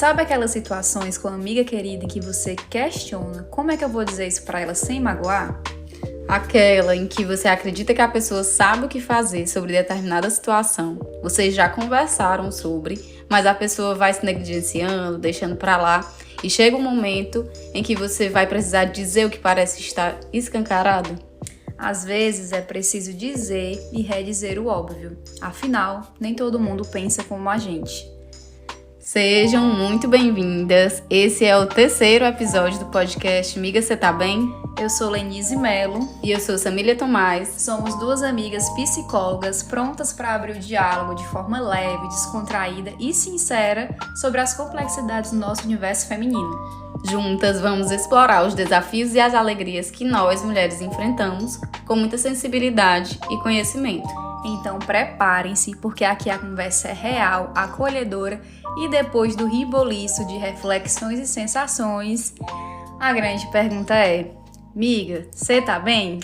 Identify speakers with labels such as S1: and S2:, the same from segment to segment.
S1: Sabe aquelas situações com uma amiga querida em que você questiona como é que eu vou dizer isso pra ela sem magoar?
S2: Aquela em que você acredita que a pessoa sabe o que fazer sobre determinada situação. Vocês já conversaram sobre, mas a pessoa vai se negligenciando, deixando pra lá. E chega um momento em que você vai precisar dizer o que parece estar escancarado.
S1: Às vezes é preciso dizer e redizer o óbvio. Afinal, nem todo mundo pensa como a gente.
S2: Sejam muito bem-vindas. Esse é o terceiro episódio do podcast Miga, Cê Tá Bem?
S1: Eu sou Lenise Melo.
S2: E eu sou Samília Tomás.
S1: Somos duas amigas psicólogas prontas para abrir o diálogo de forma leve, descontraída e sincera sobre as complexidades do nosso universo feminino.
S2: Juntas vamos explorar os desafios e as alegrias que nós, mulheres, enfrentamos com muita sensibilidade e conhecimento.
S1: Então preparem-se, porque aqui a conversa é real, acolhedora e depois do riboliço de reflexões e sensações, a grande pergunta é: miga, cê tá bem?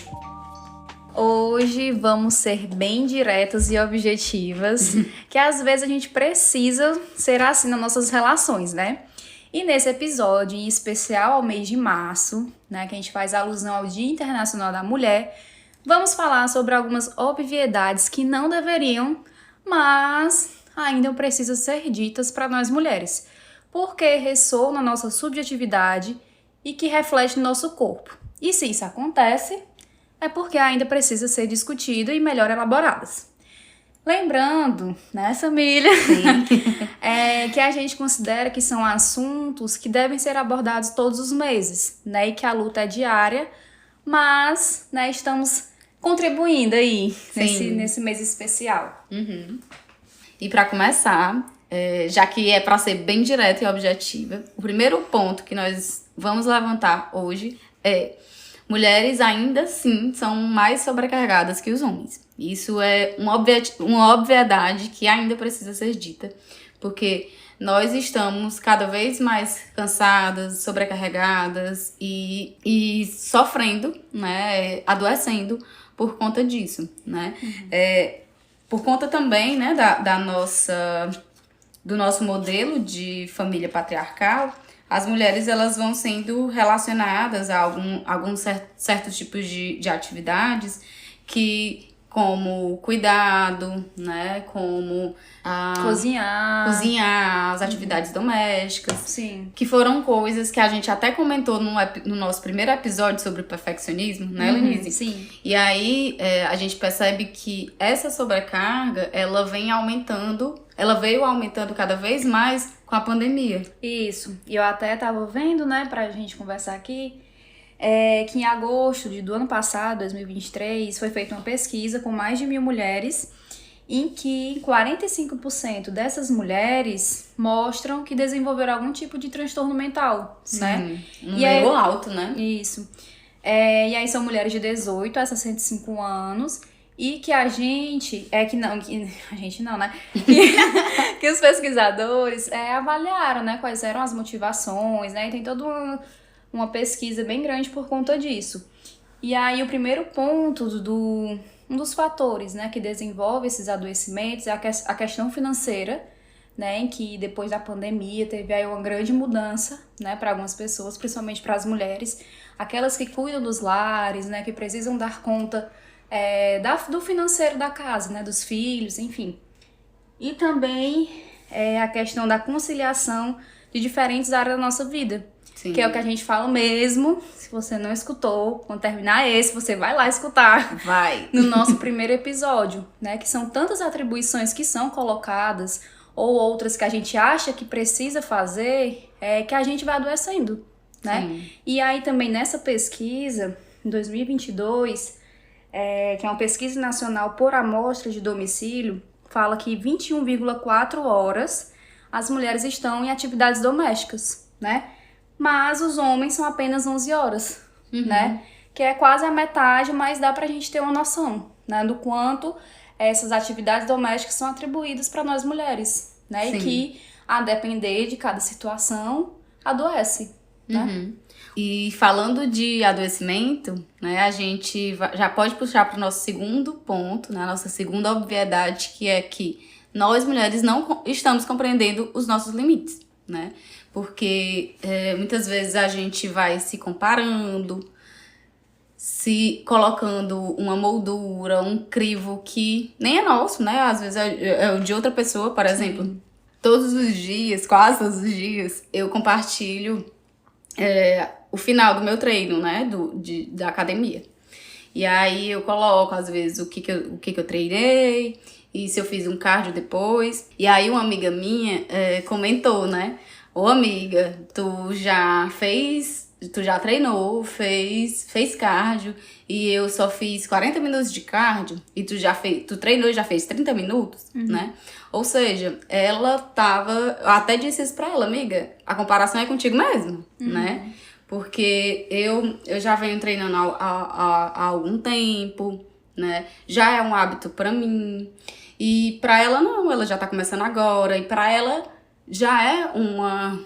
S1: Hoje vamos ser bem diretas e objetivas, que às vezes a gente precisa ser assim nas nossas relações, né? E nesse episódio, em especial ao mês de março, né, que a gente faz alusão ao Dia Internacional da Mulher, vamos falar sobre algumas obviedades que não deveriam, mas ainda precisam ser ditas para nós mulheres, porque ressoam na nossa subjetividade e que reflete no nosso corpo. E se isso acontece, é porque ainda precisa ser discutido e melhor elaboradas. Lembrando, né, Samília, que a gente considera que são assuntos que devem ser abordados todos os meses, né, e que a luta é diária, mas, né, estamos contribuindo aí nesse mês especial.
S2: Uhum. E para começar, já que é para ser bem direta e objetiva, o primeiro ponto que nós vamos levantar hoje é: mulheres ainda assim são mais sobrecarregadas que os homens. Isso é uma obviedade que ainda precisa ser dita, porque nós estamos cada vez mais cansadas, sobrecarregadas e sofrendo, né, adoecendo por conta disso, né? Por conta também, né, do nosso modelo de família patriarcal, as mulheres elas vão sendo relacionadas a alguns certos tipos de atividades como cuidado, né, como cozinhar, as atividades domésticas.
S1: Sim.
S2: Que foram coisas que a gente até comentou no nosso primeiro episódio sobre o perfeccionismo, né, Lenise?
S1: Sim.
S2: E aí a gente percebe que essa sobrecarga, ela veio aumentando cada vez mais com a pandemia.
S1: Isso. E eu até tava vendo, né, pra gente conversar aqui, que em agosto do ano passado, 2023, foi feita uma pesquisa com mais de 1.000 mulheres, em que 45% dessas mulheres mostram que desenvolveram algum tipo de transtorno mental,
S2: Sim,
S1: né?
S2: Número alto, né?
S1: Isso. E aí são mulheres de 18 a 65 anos, e que a gente que os pesquisadores um né, quais eram as motivações, né, e tem toda uma pesquisa bem grande por conta disso. E aí o primeiro ponto um dos fatores, né, que desenvolve esses adoecimentos é a questão financeira, né, em que depois da pandemia teve aí uma grande mudança, né, para algumas pessoas, principalmente para as mulheres, aquelas que cuidam dos lares, né, que precisam dar conta do financeiro da casa, né, dos filhos, enfim. E também a questão da conciliação de diferentes áreas da nossa vida. Sim. Que é o que a gente fala mesmo. Se você não escutou, quando terminar esse, você vai lá escutar.
S2: Vai.
S1: No nosso primeiro episódio, né? Que são tantas atribuições que são colocadas, ou outras que a gente acha que precisa fazer, que a gente vai adoecendo, né? Sim. E aí também nessa pesquisa, em 2022, que é uma pesquisa nacional por amostra de domicílio, fala que 21,4 horas as mulheres estão em atividades domésticas, né? Mas os homens são apenas 11 horas, né? Que é quase a metade, mas dá pra gente ter uma noção, né? Do quanto essas atividades domésticas são atribuídas para nós mulheres, né? Sim. E que, a depender de cada situação, adoece, né?
S2: E falando de adoecimento, né? A gente já pode puxar para o nosso segundo ponto, né? A nossa segunda obviedade, que é que nós mulheres não estamos compreendendo os nossos limites. né? Porque muitas vezes a gente vai se comparando, se colocando uma moldura, um crivo que nem é nosso, né? Às vezes é o de outra pessoa, por exemplo. Todos os dias, quase todos os dias, eu compartilho o final do meu treino, né? Da academia. E aí eu coloco, às vezes, o que eu treinei, e se eu fiz um cardio depois. E aí uma amiga minha comentou, né? Ô amiga, tu já treinou, fez cardio, e eu só fiz 40 minutos de cardio, e tu treinou e já fez 30 minutos, né? Ou seja, ela tava, eu até disse isso pra ela, amiga, a comparação é contigo mesmo, né? Porque eu já venho treinando há algum tempo, né? Já é um hábito pra mim, e pra ela não, ela já tá começando agora, e pra ela já é uma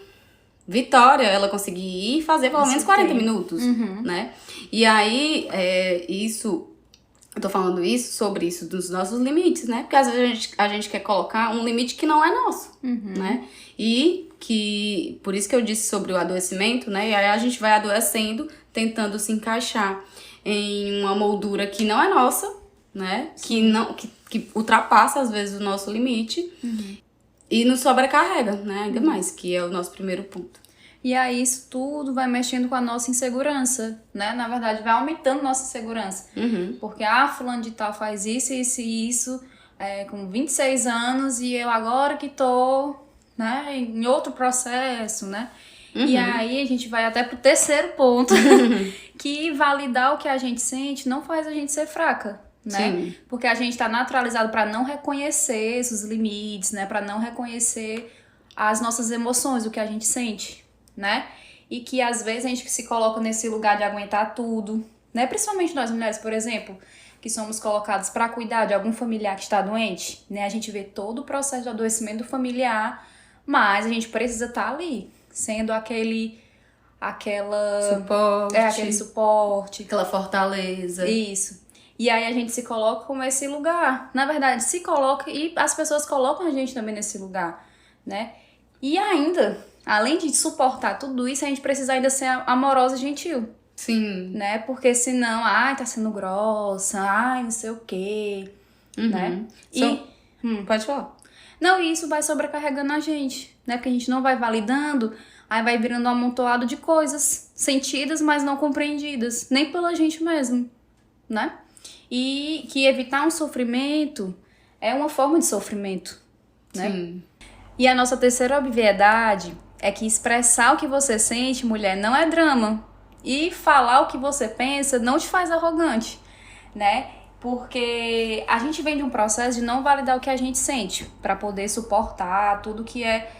S2: vitória ela conseguir ir e fazer pelo menos 40 minutos, né? E aí, eu tô falando sobre isso dos nossos limites, né? Porque às vezes a gente quer colocar um limite que não é nosso, né? E que, por isso que eu disse sobre o adoecimento, né? E aí a gente vai adoecendo, tentando se encaixar em uma moldura que não é nossa, né? Que ultrapassa, às vezes, o nosso limite. E nos sobrecarrega, né? Ainda mais, que é o nosso primeiro ponto.
S1: E aí isso tudo vai mexendo com a nossa insegurança, né? Na verdade, vai aumentando nossa insegurança. Porque, fulano de tal faz isso, isso e isso, com 26 anos, e eu agora que tô, né, em outro processo, né? E aí a gente vai até pro terceiro ponto, que validar o que a gente sente não faz a gente ser fraca, né?
S2: Sim.
S1: Porque a gente tá naturalizado para não reconhecer esses limites, né? Para não reconhecer as nossas emoções, o que a gente sente, né? E que às vezes a gente se coloca nesse lugar de aguentar tudo, né? Principalmente nós mulheres, por exemplo, que somos colocadas para cuidar de algum familiar que está doente, né? A gente vê todo o processo de adoecimento familiar, mas a gente precisa estar ali, sendo aquele suporte,
S2: aquela fortaleza.
S1: Isso. E aí a gente se coloca como esse lugar. Na verdade, se coloca e as pessoas colocam a gente também nesse lugar, né? E ainda, além de suportar tudo isso, a gente precisa ainda ser amorosa e gentil.
S2: Sim.
S1: Né? Porque senão, tá sendo grossa, não sei o quê, né?
S2: Pode falar.
S1: Não, e isso vai sobrecarregando a gente, né? Porque a gente não vai validando, aí vai virando um amontoado de coisas sentidas, mas não compreendidas, nem pela gente mesmo, né? E que evitar um sofrimento é uma forma de sofrimento, né?
S2: Sim.
S1: E a nossa terceira obviedade é que expressar o que você sente, mulher, não é drama. E falar o que você pensa não te faz arrogante, né? Porque a gente vem de um processo de não validar o que a gente sente, para poder suportar tudo que é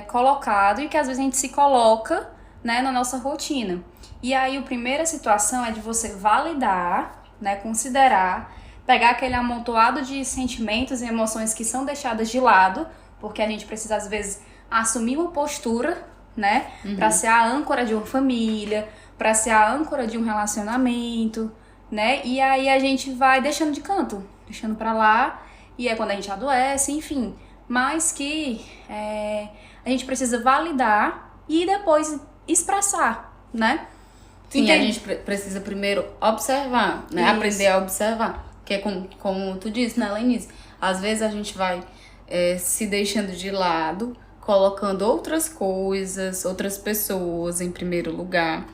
S1: colocado e que às vezes a gente se coloca, né, na nossa rotina. E aí a primeira situação é de você validar, né, considerar, pegar aquele amontoado de sentimentos e emoções que são deixadas de lado, porque a gente precisa às vezes assumir uma postura, né, para ser a âncora de uma família, para ser a âncora de um relacionamento, né? E aí a gente vai deixando de canto, deixando pra lá, e é quando a gente adoece, enfim. Mas que a gente precisa validar e depois expressar, né?
S2: Sim, a gente precisa primeiro observar, né?
S1: Isso.
S2: Aprender a observar. Que é como tu disse, né, Lenice? Às vezes a gente vai se deixando de lado, colocando outras coisas, outras pessoas em primeiro lugar.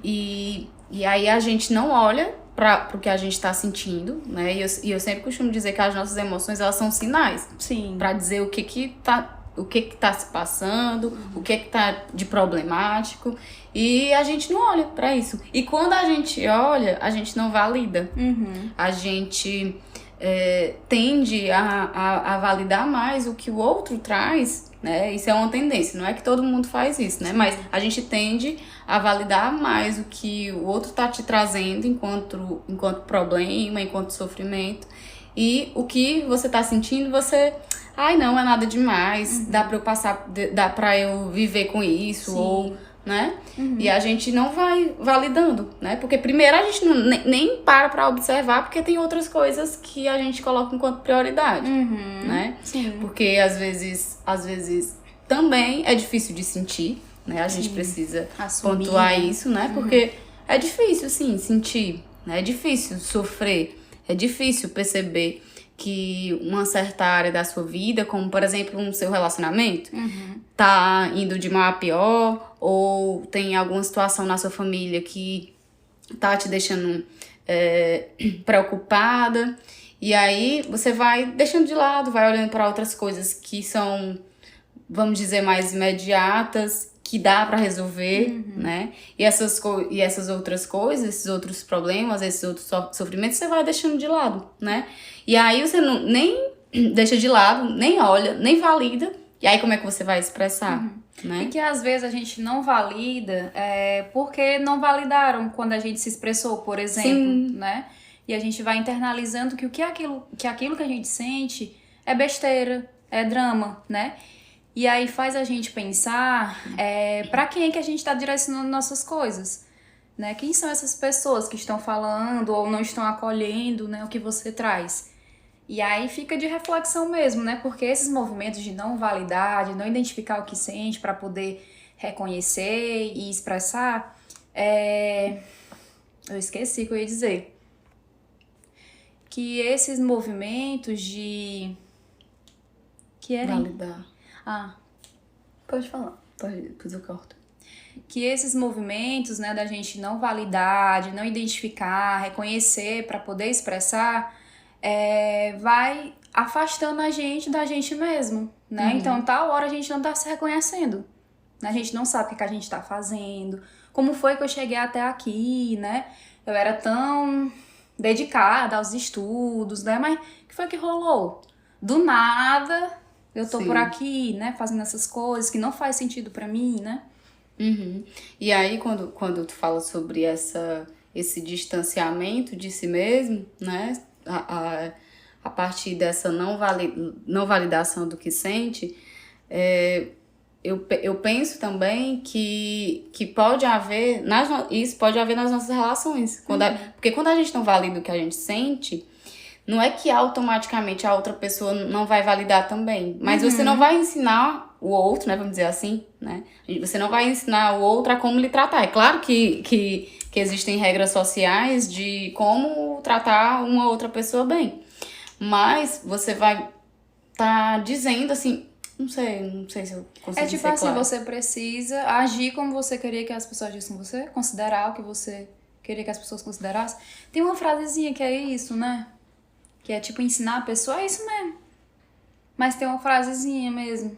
S2: E aí a gente não olha para o que a gente está sentindo, né? E eu sempre costumo dizer que as nossas emoções, elas são sinais.
S1: Sim.
S2: Para dizer o que tá se passando, o que tá de problemático. E a gente não olha para isso. E quando a gente olha, a gente não valida. A gente tende a validar mais o que o outro traz, né? Isso é uma tendência, não é que todo mundo faz isso, né? Mas a gente tende a validar mais o que o outro tá te trazendo enquanto problema, enquanto sofrimento. E o que você tá sentindo, você... não é nada demais, dá pra eu passar, dá pra eu viver com isso, ou... né? E a gente não vai validando, né? Porque primeiro a gente nem para observar, porque tem outras coisas que a gente coloca enquanto prioridade, né?
S1: Sim.
S2: Porque às vezes também é difícil de sentir, né? A gente precisa
S1: assumir,
S2: pontuar
S1: né?
S2: isso, né? Porque é difícil, sim, sentir, né? É difícil sofrer, é difícil perceber que uma certa área da sua vida, como por exemplo um seu relacionamento, tá indo de mal a pior, ou tem alguma situação na sua família que tá te deixando preocupada, e aí você vai deixando de lado, vai olhando para outras coisas que são, vamos dizer, mais imediatas, que dá para resolver, né? E essas outras coisas, esses outros problemas, esses outros sofrimentos, você vai deixando de lado, né? E aí você nem deixa de lado, nem olha, nem valida, e aí como é que você vai expressar, né?
S1: E que às vezes a gente não valida porque não validaram quando a gente se expressou, por exemplo,
S2: Sim.
S1: né? E a gente vai internalizando que aquilo que a gente sente é besteira, é drama, né? E aí faz a gente pensar pra quem é que a gente tá direcionando nossas coisas, né? Quem são essas pessoas que estão falando ou não estão acolhendo, né, o que você traz? E aí fica de reflexão mesmo, né? Porque esses movimentos de não validar, de não identificar o que sente para poder reconhecer e expressar, eu esqueci o que eu ia dizer. Que esses movimentos de...
S2: Validar.
S1: Ah,
S2: Pode falar. Depois eu corto.
S1: que esses movimentos, né, da gente não validar, de não identificar, reconhecer para poder expressar, vai afastando a gente da gente mesmo, né? Então, tal hora a gente não tá se reconhecendo, né? A gente não sabe o que a gente tá fazendo, como foi que eu cheguei até aqui, né? Eu era tão dedicada aos estudos, né? Mas o que foi que rolou? Do nada, eu tô por aqui, né? Fazendo essas coisas que não faz sentido pra mim, né?
S2: E aí, quando tu fala sobre esse distanciamento de si mesmo, né? A partir dessa não validação do que sente, eu penso também que pode haver, isso pode haver nas nossas relações. Porque quando a gente não valida o que a gente sente, não é que automaticamente a outra pessoa não vai validar também. Mas você não vai ensinar o outro, né? Vamos dizer assim, né? Você não vai ensinar o outro a como lhe tratar. É claro que existem regras sociais de como tratar uma outra pessoa bem. Mas você vai dizendo assim... Não sei se eu consigo
S1: tipo
S2: ser
S1: assim,
S2: clara.
S1: você precisa agir como você queria que as pessoas agissem com você, considerar o que você queria que as pessoas considerassem. Tem uma frasezinha que é isso, né? Que é tipo ensinar a pessoa, é isso mesmo. Mas tem uma frasezinha mesmo.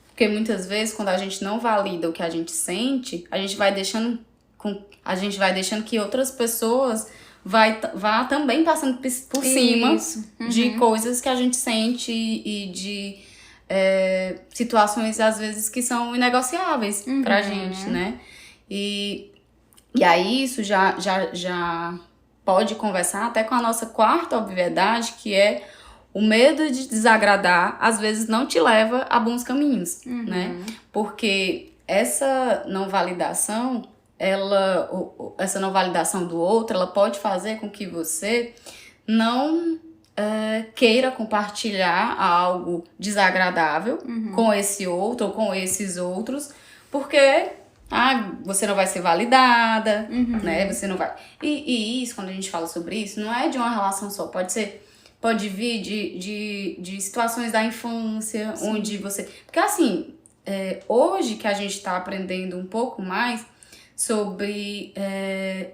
S2: Porque muitas vezes, quando a gente não valida o que a gente sente, a gente vai deixando que outras pessoas vá também passando por cima de coisas que a gente sente e de situações, às vezes, que são inegociáveis pra gente, né? E aí isso já pode conversar até com a nossa quarta obviedade, que é o medo de desagradar, às vezes, não te leva a bons caminhos, né? Porque essa não validação, essa não validação do outro, ela pode fazer com que você não queira compartilhar algo desagradável com esse outro ou com esses outros, porque você não vai ser validada, né? Você não vai... E isso, quando a gente fala sobre isso, não é de uma relação só, pode vir de situações da infância, onde você... Porque assim, hoje que a gente tá aprendendo um pouco mais sobre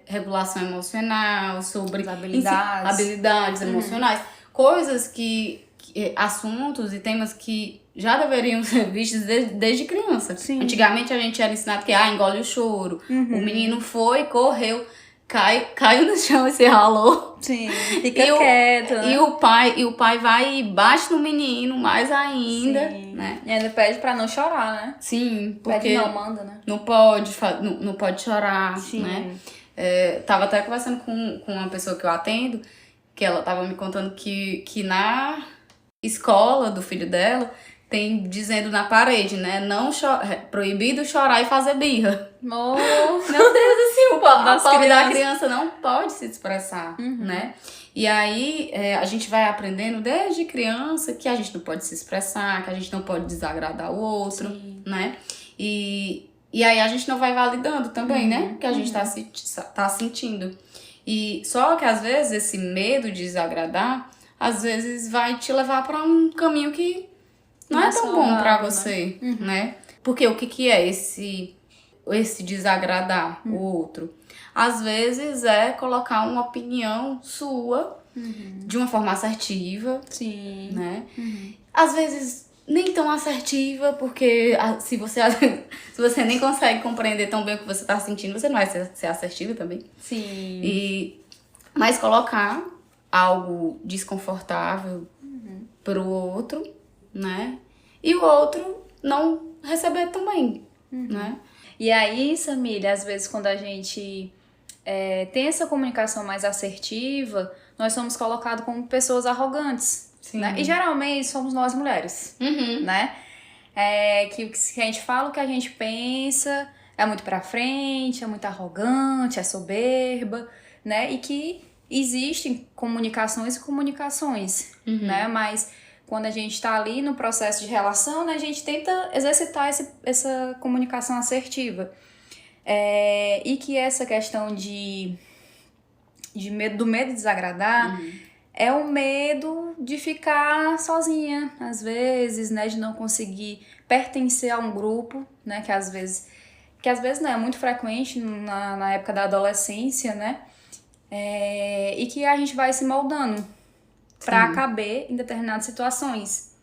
S2: regulação emocional, sobre habilidades emocionais, coisas assuntos e temas que já deveriam ser vistos desde criança.
S1: Sim.
S2: Antigamente a gente era ensinado que engole o choro, o menino foi, correu, caiu no chão e se ralou.
S1: Sim, fica quieto, né?
S2: E o pai vai e bate no menino mais ainda, né?
S1: E ainda pede pra não chorar, né?
S2: Sim, porque...
S1: Pede não, manda, né?
S2: Não pode chorar, né? Tava até conversando com uma pessoa que eu atendo, que ela tava me contando que na escola do filho dela tem dizendo na parede, né? Não proibido chorar e fazer birra.
S1: Oh,
S2: Meu Deus, assim, a pobre da
S1: crianças.
S2: criança não pode se expressar, né? E aí a gente vai aprendendo desde criança que a gente não pode se expressar, que a gente não pode desagradar o outro,
S1: Sim.
S2: né? E aí a gente não vai validando também, né? Que a gente tá sentindo. E só que às vezes esse medo de desagradar, às vezes vai te levar para um caminho que não é tão bom para você, né? Porque o que é esse desagradar o outro? Às vezes é colocar uma opinião sua de uma forma assertiva,
S1: Sim.
S2: né? Às vezes nem tão assertiva, porque se você nem consegue compreender tão bem o que você tá sentindo, você não vai ser assertiva também.
S1: Sim.
S2: Mas colocar algo desconfortável pro outro, né? E o outro não receber também, né?
S1: E aí, Samília, às vezes quando a gente tem essa comunicação mais assertiva, nós somos colocados como pessoas arrogantes.
S2: Sim.
S1: Né? E geralmente somos nós mulheres, né? Que a gente fala o que a gente pensa, é muito pra frente, é muito arrogante, é soberba, né? E que existem comunicações e comunicações, né? Mas quando a gente tá ali no processo de relação, né, a gente tenta exercitar essa comunicação assertiva. E que essa questão do medo de desagradar é o medo de ficar sozinha, às vezes, né, de não conseguir pertencer a um grupo, né, que às vezes não é muito frequente na época da adolescência, né, e que a gente vai se moldando pra caber em determinadas situações.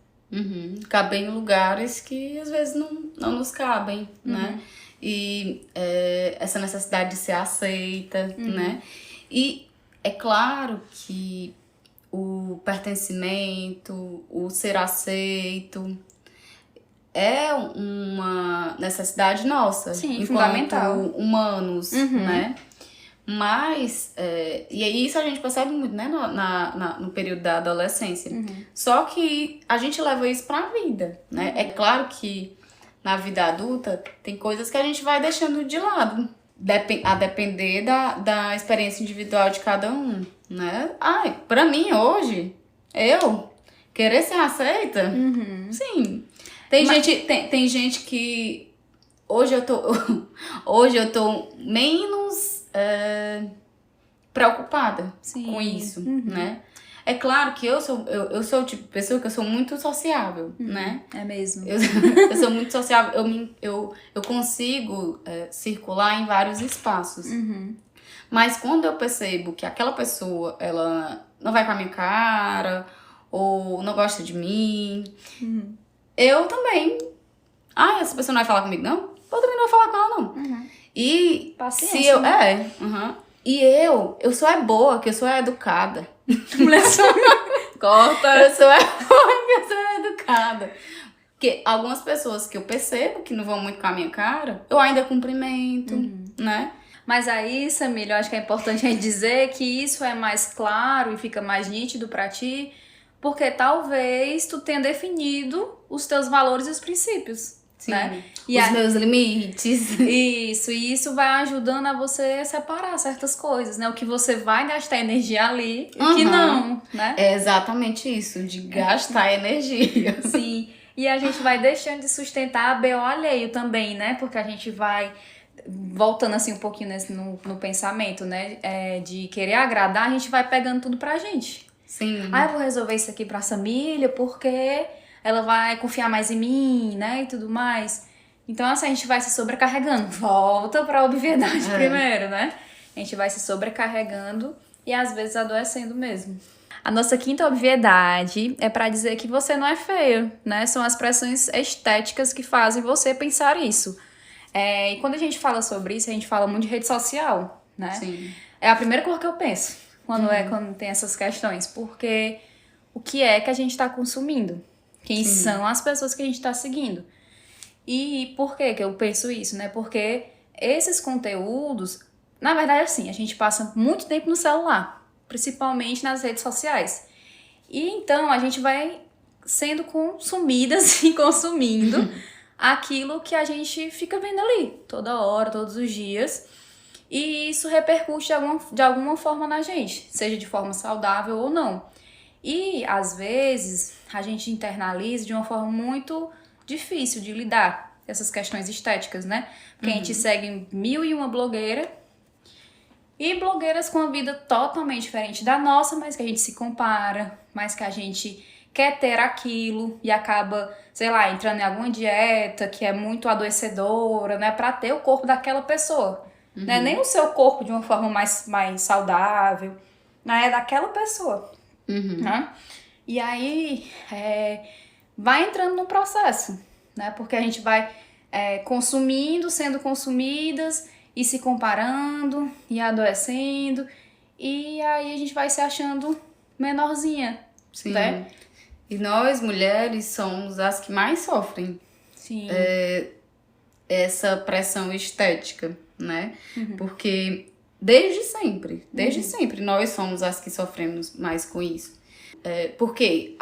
S2: Caber em lugares que às vezes não nos cabem, né? E essa necessidade de ser aceita, né? E é claro que o pertencimento, o ser aceito é uma necessidade nossa.
S1: Sim,
S2: enquanto
S1: fundamental.
S2: humanos, né? Mas, e isso a gente percebe muito, né, no período da adolescência. Só que a gente leva isso pra vida, né? É claro que na vida adulta tem coisas que a gente vai deixando de lado, a depender da experiência individual de cada um, né? Pra mim hoje, eu querer ser aceita, sim. Tem gente que hoje eu tô menos preocupada com isso, né? É claro que eu sou o tipo de pessoa que eu sou muito sociável, né?
S1: É mesmo.
S2: Eu sou muito sociável, eu consigo circular em vários espaços. Mas quando eu percebo que aquela pessoa, ela não vai com a minha cara, ou não gosta de mim, eu também... essa pessoa não vai falar comigo, não? Eu também não vou falar com ela, não. E
S1: Paciência,
S2: se eu...
S1: né?
S2: E eu sou boa, que eu sou educada.
S1: Mulher corta.
S2: Eu sou boa, que eu sou educada. Porque algumas pessoas que eu percebo que não vão muito com a minha cara, eu ainda cumprimento, né?
S1: Mas aí, Samília, eu acho que é importante a gente dizer que isso é mais claro e fica mais nítido pra ti, porque talvez tu tenha definido os teus valores e os princípios.
S2: Sim,
S1: né?
S2: os meus limites.
S1: Isso vai ajudando a você separar certas coisas, né? O que você vai gastar energia ali e o que não, né?
S2: É exatamente isso, de gastar energia.
S1: Sim, e a gente vai deixando de sustentar a BO alheio também, né? Porque a gente vai voltando assim um pouquinho no pensamento, né? De querer agradar, a gente vai pegando tudo pra gente.
S2: Sim.
S1: Eu vou resolver isso aqui pra Samília porque ela vai confiar mais em mim, né, e tudo mais. Então, assim, a gente vai se sobrecarregando. Volta pra obviedade primeiro, né? A gente vai se sobrecarregando e, às vezes, adoecendo mesmo. A nossa quinta obviedade é pra dizer que você não é feia, né? São as pressões estéticas que fazem você pensar isso. E quando a gente fala sobre isso, a gente fala muito de rede social, né?
S2: Sim.
S1: É a primeira coisa que eu penso quando tem essas questões. Porque o que é que a gente tá consumindo? Quem são as pessoas que a gente tá seguindo? E por que eu penso isso, né? Porque esses conteúdos, na verdade, assim, a gente passa muito tempo no celular, principalmente nas redes sociais. E então a gente vai sendo consumidas e consumindo aquilo que a gente fica vendo ali toda hora, todos os dias. E isso repercute de alguma forma na gente, seja de forma saudável ou não. E, às vezes, a gente internaliza de uma forma muito difícil de lidar com essas questões estéticas, né? Porque a gente segue 1001 blogueira e blogueiras com uma vida totalmente diferente da nossa, mas que a gente se compara, mas que a gente quer ter aquilo e acaba, sei lá, entrando em alguma dieta que é muito adoecedora, né? Pra ter o corpo daquela pessoa. Né? Nem o seu corpo de uma forma mais saudável, né? É daquela pessoa. Né? E aí vai entrando no processo, né? Porque a gente vai consumindo, sendo consumidas e se comparando e adoecendo, e aí a gente vai se achando menorzinha.
S2: Sim.
S1: Né?
S2: E nós, mulheres, somos as que mais sofrem
S1: Sim.
S2: Essa pressão estética, né? Porque desde sempre, nós somos as que sofremos mais com isso. Porque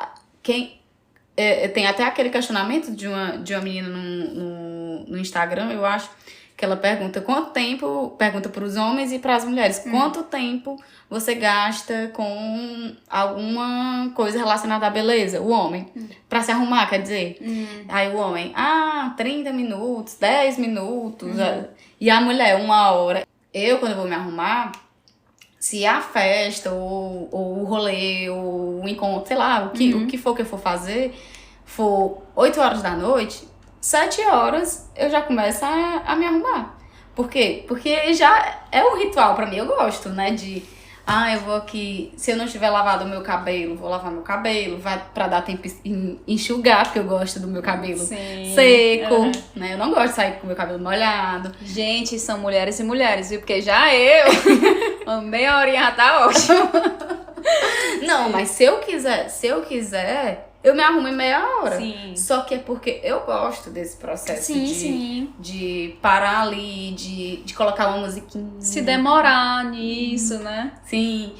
S2: tem até aquele questionamento de uma menina no Instagram, eu acho, que ela pergunta pergunta para os homens e para as mulheres, quanto tempo você gasta com alguma coisa relacionada à beleza, o homem, para se arrumar, quer dizer. Aí o homem, 30 minutos, 10 minutos, e a mulher, 1 hora. Eu, quando eu vou me arrumar, se a festa, ou o rolê, ou o encontro, sei lá, o que for que eu for fazer, for 8 horas da noite, 7 horas eu já começo a me arrumar. Por quê? Porque já é um ritual pra mim. Eu gosto, né? Eu vou aqui... Se eu não tiver lavado o meu cabelo, vou lavar meu cabelo. Vai pra dar tempo enxugar, porque eu gosto do meu cabelo seco. Né? Eu não gosto de sair com o meu cabelo molhado.
S1: Gente, são mulheres e mulheres, viu? Porque já eu... meia horinha já tá ótimo.
S2: Não, mas se eu quiser, eu me arrumo em meia hora.
S1: Sim.
S2: Só que é porque eu gosto desse processo de parar ali, de colocar uma musiquinha.
S1: Se demorar nisso, né?
S2: Sim.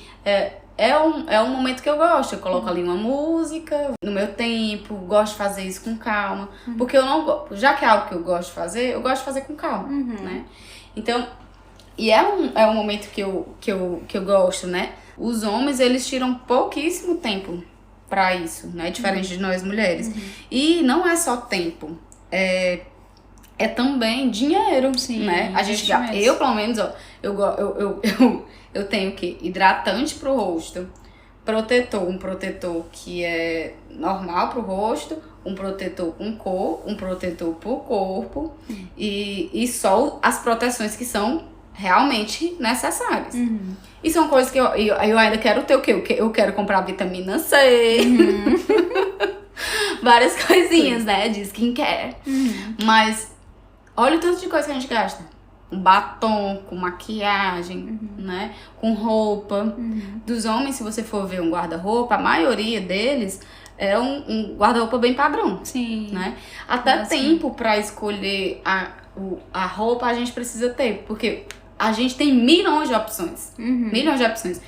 S2: É um momento que eu gosto. Eu coloco ali uma música, no meu tempo, gosto de fazer isso com calma. Porque eu não gosto. Já que é algo que eu gosto de fazer com calma, né? Então, e é um momento que eu gosto, né? Os homens, eles tiram pouquíssimo tempo pra isso, né? Diferente de nós mulheres. E não é só tempo, é também dinheiro, né? A gente, eu pelo menos, ó, eu tenho que hidratante pro rosto, um protetor que é normal pro rosto, um protetor com cor, um protetor pro corpo e só as proteções que são realmente necessárias. E são coisas que eu ainda quero ter o quê? Eu quero comprar vitamina C, várias coisinhas, né, de skincare. Mas olha o tanto de coisa que a gente gasta. Com batom, com maquiagem, né, com roupa. Dos homens, se você for ver um guarda-roupa, a maioria deles é um guarda-roupa bem padrão.
S1: Sim.
S2: Né? Até tempo pra escolher a roupa a gente precisa ter, porque a gente tem milhões de opções. Milhões de opções.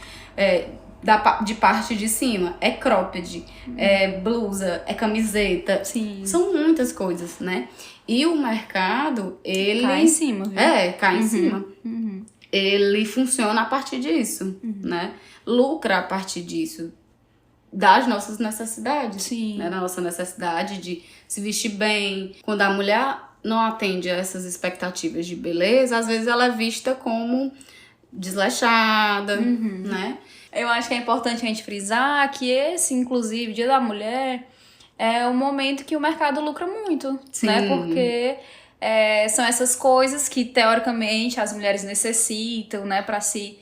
S2: De parte de cima, é cropped, é blusa, é camiseta.
S1: Sim.
S2: São muitas coisas, né? E o mercado, ele...
S1: Cai em cima, viu?
S2: Cai em cima. Ele funciona a partir disso, né? Lucra a partir disso. Das nossas necessidades.
S1: Sim.
S2: Né? Da nossa necessidade de se vestir bem. Quando a mulher não atende a essas expectativas de beleza, às vezes ela é vista como desleixada, né?
S1: Eu acho que é importante a gente frisar que esse, inclusive, Dia da Mulher, é um momento que o mercado lucra muito, né? Porque são essas coisas que, teoricamente, as mulheres necessitam, né? Pra se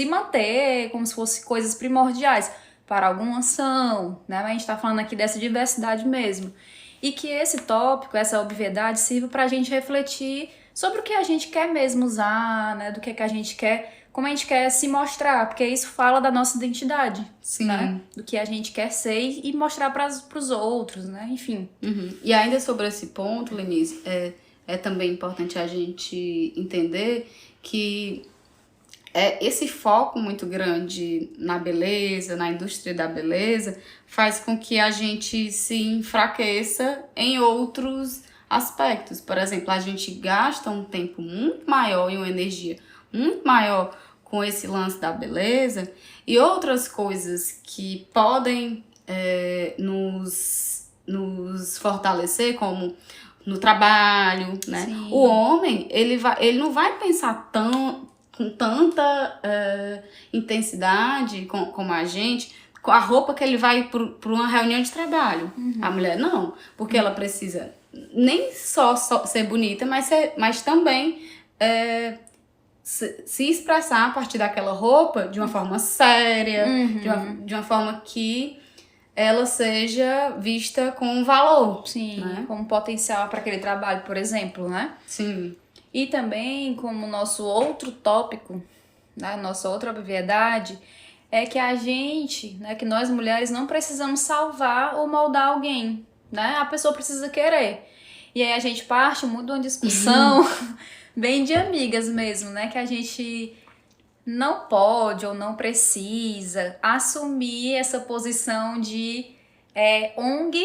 S1: manter, como se fossem coisas primordiais para alguma ação, né? Mas a gente tá falando aqui dessa diversidade mesmo. E que esse tópico, essa obviedade, sirva pra gente refletir sobre o que a gente quer mesmo usar, né? Do que a gente quer, como a gente quer se mostrar, porque isso fala da nossa identidade, né? Do que a gente quer ser e mostrar pros outros, né? Enfim.
S2: E ainda sobre esse ponto, Lenise, é também importante a gente entender que esse foco muito grande na beleza, na indústria da beleza, faz com que a gente se enfraqueça em outros aspectos. Por exemplo, a gente gasta um tempo muito maior e uma energia muito maior com esse lance da beleza e outras coisas que podem nos fortalecer, como no trabalho, né?
S1: Sim.
S2: O homem, ele não vai pensar com tanta intensidade como a gente, com a roupa que ele vai para uma reunião de trabalho. A mulher não, porque ela precisa nem só ser bonita, mas também se expressar a partir daquela roupa de uma forma séria, de uma forma que ela seja vista com valor.
S1: Sim,
S2: né?
S1: como potencial para aquele trabalho, por exemplo, né?
S2: Sim.
S1: E também, como nosso outro tópico, né, nossa outra obviedade, é que a gente, né, que nós mulheres não precisamos salvar ou moldar alguém, né? A pessoa precisa querer. E aí a gente parte muito de uma discussão bem de amigas mesmo, né? Que a gente não pode ou não precisa assumir essa posição de ONG,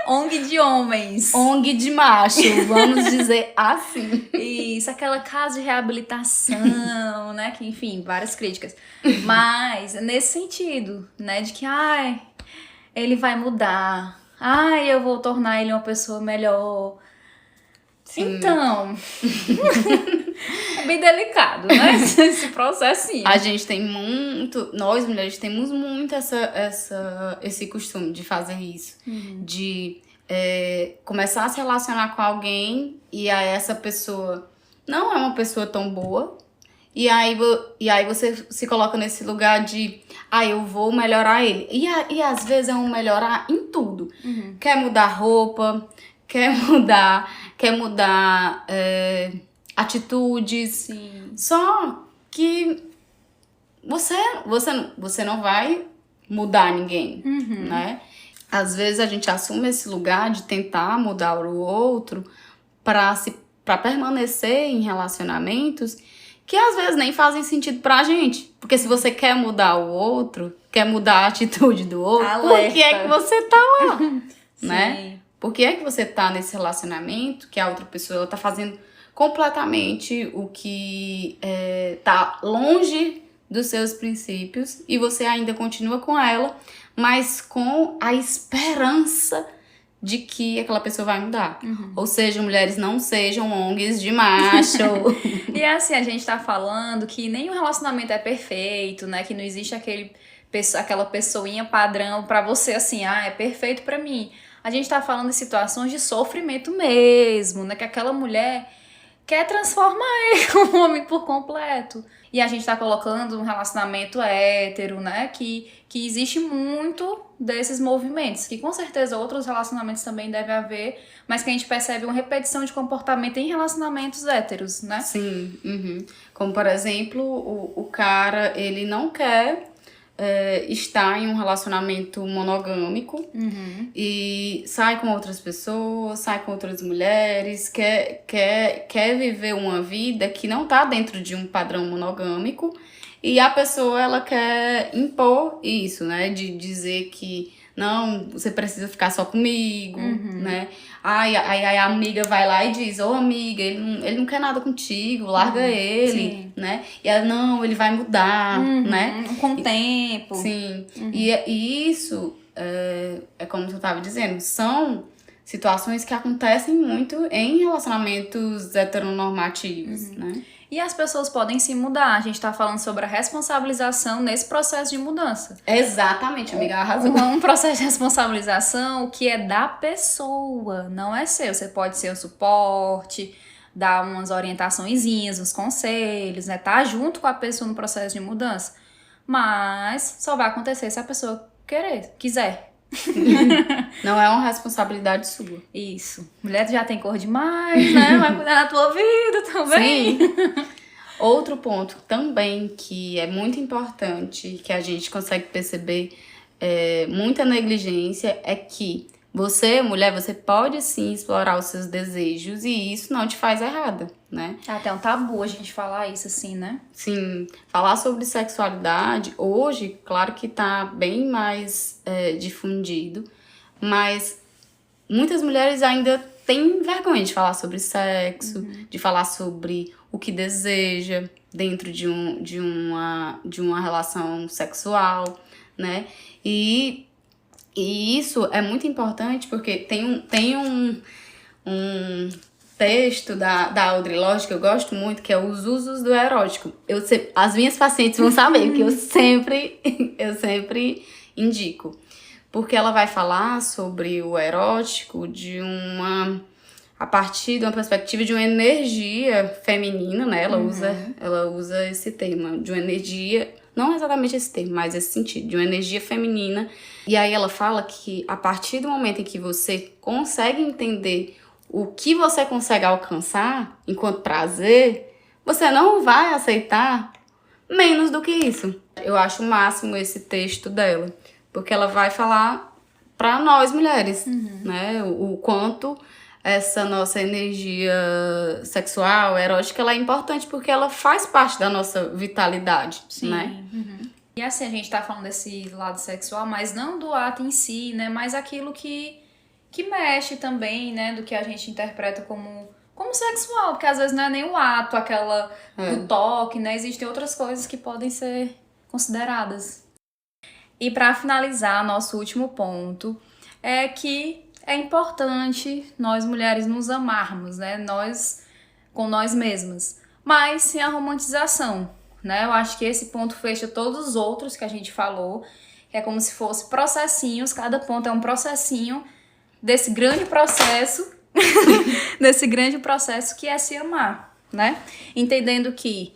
S1: ONG de homens.
S2: ONG de macho, vamos dizer assim.
S1: Isso, aquela casa de reabilitação, né? Que, enfim, várias críticas. Mas nesse sentido, né? De que, ele vai mudar. Eu vou tornar ele uma pessoa melhor. Sim. Então, é bem delicado, né? Esse processinho.
S2: A gente tem nós mulheres temos muito esse costume de fazer isso. De começar a se relacionar com alguém e aí essa pessoa não é uma pessoa tão boa. E aí você se coloca nesse lugar de eu vou melhorar ele. E às vezes é um melhorar em tudo. Quer mudar roupa, quer mudar atitudes.
S1: Sim.
S2: Só que você não vai mudar ninguém, né? Às vezes a gente assume esse lugar de tentar mudar o outro para permanecer em relacionamentos que às vezes nem fazem sentido pra gente. Porque se você quer mudar o outro, quer mudar a atitude do outro, por que é que você tá lá? Né? Por que é que você tá nesse relacionamento que a outra pessoa tá fazendo completamente o que tá longe dos seus princípios e você ainda continua com ela, mas com a esperança de que aquela pessoa vai mudar. Ou seja, mulheres, não sejam ONGs de macho.
S1: E assim, a gente tá falando que nenhum relacionamento é perfeito, né? Que não existe aquela pessoinha padrão pra você, assim, é perfeito pra mim. A gente tá falando de situações de sofrimento mesmo, né? Que aquela mulher quer transformar o homem por completo. E a gente tá colocando um relacionamento hétero, né? Que existe muito desses movimentos. Que com certeza outros relacionamentos também devem haver, mas que a gente percebe uma repetição de comportamento em relacionamentos héteros, né?
S2: Sim. Como, por exemplo, o cara, ele não quer estar em um relacionamento monogâmico e sai com outras pessoas, sai com outras mulheres, quer viver uma vida que não tá dentro de um padrão monogâmico e a pessoa, ela quer impor isso, né? De dizer que não, você precisa ficar só comigo, né? Aí a amiga vai lá e diz, amiga, ele não quer nada contigo, larga ele,
S1: Sim.
S2: né? E ela, não, ele vai mudar, né?
S1: Com o tempo.
S2: Sim. E isso, como tu estava dizendo, são situações que acontecem muito em relacionamentos heteronormativos, né?
S1: E as pessoas podem se mudar. A gente tá falando sobre a responsabilização nesse processo de mudança.
S2: Exatamente, amiga, arrasou.
S1: Um processo de responsabilização que é da pessoa, não é seu. Você pode ser o suporte, dar umas orientaçõezinhas, uns conselhos, né? Tá junto com a pessoa no processo de mudança. Mas só vai acontecer se a pessoa quiser.
S2: Não é uma responsabilidade sua.
S1: Isso. Mulher já tem cor demais, né? Vai cuidar da tua vida também.
S2: Sim. Outro ponto também que é muito importante, que a gente consegue perceber muita negligência, é que Você, mulher, você pode sim explorar os seus desejos e isso não te faz errada, né?
S1: É até um tabu a gente falar isso assim, né?
S2: Sim, falar sobre sexualidade hoje, claro que tá bem mais difundido, mas muitas mulheres ainda têm vergonha de falar sobre sexo, de falar sobre o que deseja dentro de uma relação sexual, né? E isso é muito importante porque tem um texto da Audre Lorde que eu gosto muito, que é Os Usos do Erótico. As minhas pacientes vão saber, que eu sempre indico. Porque ela vai falar sobre o erótico a partir de uma perspectiva de uma energia feminina, né? Ela usa esse termo, de uma energia, não exatamente esse termo, mas esse sentido, de uma energia feminina. E aí ela fala que a partir do momento em que você consegue entender o que você consegue alcançar enquanto prazer, você não vai aceitar menos do que isso. Eu acho o máximo esse texto dela, porque ela vai falar para nós mulheres, né? O quanto essa nossa energia sexual, erótica, ela é importante porque ela faz parte da nossa vitalidade, né?
S1: E assim, a gente tá falando desse lado sexual, mas não do ato em si, né? Mas aquilo que mexe também, né? Do que a gente interpreta como sexual, porque às vezes não é nem o ato, do toque, né? Existem outras coisas que podem ser consideradas. E para finalizar, nosso último ponto é que é importante nós mulheres nos amarmos, né? Nós com nós mesmas, mas sem a romantização, né? Eu acho que esse ponto fecha todos os outros que a gente falou, que é como se fosse processinhos, cada ponto é um processinho desse grande processo, desse grande processo que é se amar, né? Entendendo que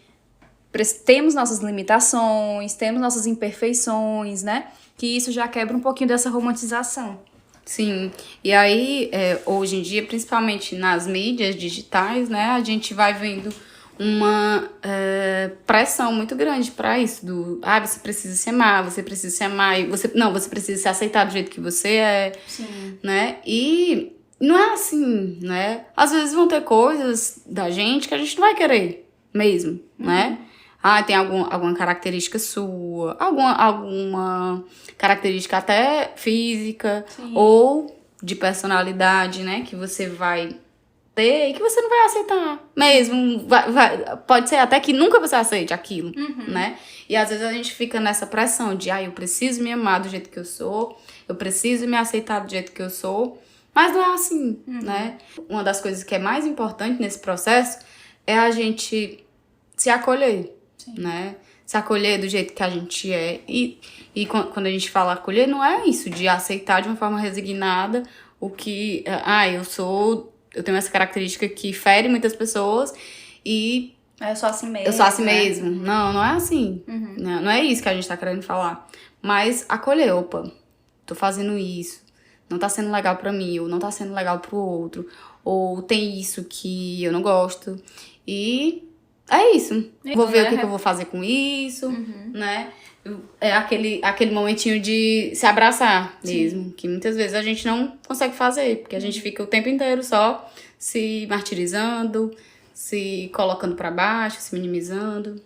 S1: temos nossas limitações, temos nossas imperfeições, né? Que isso já quebra um pouquinho dessa romantização.
S2: Sim, e aí, hoje em dia, principalmente nas mídias digitais, né, a gente vai vendo uma pressão muito grande para isso, você precisa se amar, e você precisa se aceitar do jeito que você é,
S1: Sim.
S2: né, e não é assim, né, às vezes vão ter coisas da gente que a gente não vai querer mesmo, né, tem alguma característica sua, alguma característica até física,
S1: Sim.
S2: ou de personalidade, né, que você vai ter e que você não vai aceitar mesmo. Pode ser até que nunca você aceite aquilo, né? E às vezes a gente fica nessa pressão de, eu preciso me amar do jeito que eu sou, eu preciso me aceitar do jeito que eu sou, mas não é assim, né? Uma das coisas que é mais importante nesse processo é a gente se acolher, né? Se acolher do jeito que a gente é. E quando a gente fala acolher, não é isso de aceitar de uma forma resignada o que... Eu tenho essa característica que fere muitas pessoas e...
S1: Eu sou assim mesmo.
S2: Eu sou assim mesmo. Não é assim. Não é isso que a gente tá querendo falar. Mas acolher, tô fazendo isso. Não tá sendo legal pra mim, ou não tá sendo legal pro outro. Ou tem isso que eu não gosto. E é isso. Vou ver o que eu vou fazer com isso, né? É aquele momentinho de se abraçar mesmo, que muitas vezes a gente não consegue fazer, porque a gente fica o tempo inteiro só se martirizando, se colocando pra baixo, se minimizando.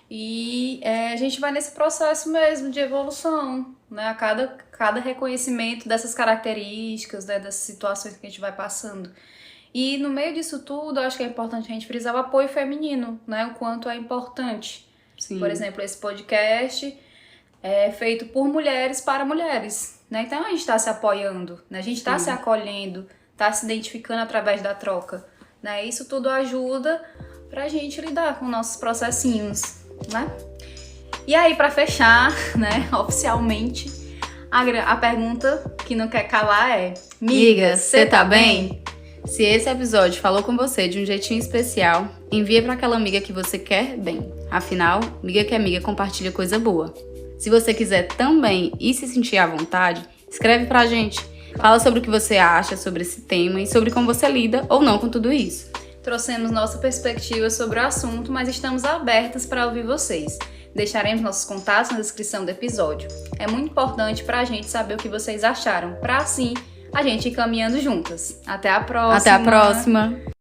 S1: E a gente vai nesse processo mesmo de evolução, né? A cada reconhecimento dessas características, né? Dessas situações que a gente vai passando. E no meio disso tudo, eu acho que é importante a gente frisar o apoio feminino, né? O quanto é importante.
S2: Sim.
S1: Por exemplo, esse podcast é feito por mulheres para mulheres, né? Então a gente está se apoiando, né? A gente está se acolhendo, está se identificando através da troca, né? Isso tudo ajuda pra gente lidar com nossos processinhos, né? E aí, para fechar, né, oficialmente, a pergunta que não quer calar é:
S2: Miga, você tá bem? Se esse episódio falou com você de um jeitinho especial, envia para aquela amiga que você quer bem. Afinal, amiga que é amiga compartilha coisa boa. Se você quiser também e se sentir à vontade, escreve pra gente. Fala sobre o que você acha sobre esse tema e sobre como você lida ou não com tudo isso.
S1: Trouxemos nossa perspectiva sobre o assunto, mas estamos abertas para ouvir vocês. Deixaremos nossos contatos na descrição do episódio. É muito importante pra gente saber o que vocês acharam, pra assim a gente ir caminhando juntas. Até a próxima!
S2: Até a próxima!